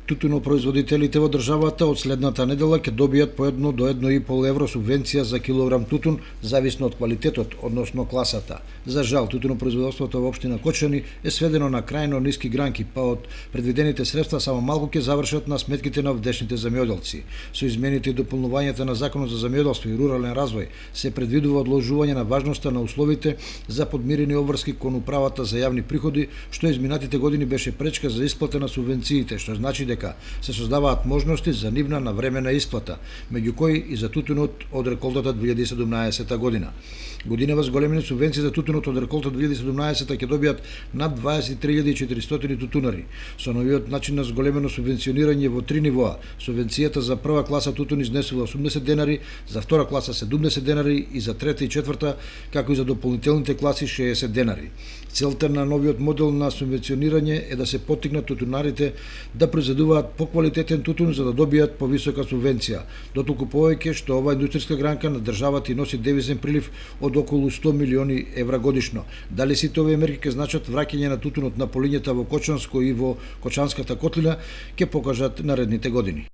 Тутунопроизводителите во државата од следната недела ќе добијат по 1 до 1,5 евро субвенција за килограм тутун, зависно од квалитетот, односно класата. За жал, тутунопроизводството во општина Кочани е сведено на крајно ниски гранки, па од предвидените средства само малку ќе завршат на сметките на вдешните земјоделци. Со измените и дополнувањата на Законот за земјоделство и рурален развој се предвидува одложување на важноста на условите за подмирени обврски кон управата за јавни приходи, што изминатите години беше пречка за исплата на субвенциите, што значи дека се создаваат можности за нивна навремена исплата, меѓу кои и за тутунот од реколтата 2017 година. Годинава зголемени субвенции за тутунот од реколта 2017 ќе добијат над 23.400 тутунари. Со новиот начин на зголемено субвенционирање во 3 нивоа, субвенцијата за прва класа тутун изнесува 80 денари, за втора класа 70 денари и за трета и четврта, како и за дополнителните класи 60 денари. Целта на новиот модел на субвенционирање е да се поттикнат тутунарите да произведуваат поквалитетен тутун за да добијат повисока субвенција, дотолку повеќе што ова индустријска гранка на државата и носи девизен прилив од околу 100 милиони евра годишно. Дали сите овие мерки ќе значат враќање на тутунот на полињата во Кочанско и во Кочанската котлина, ќе покажат наредните години.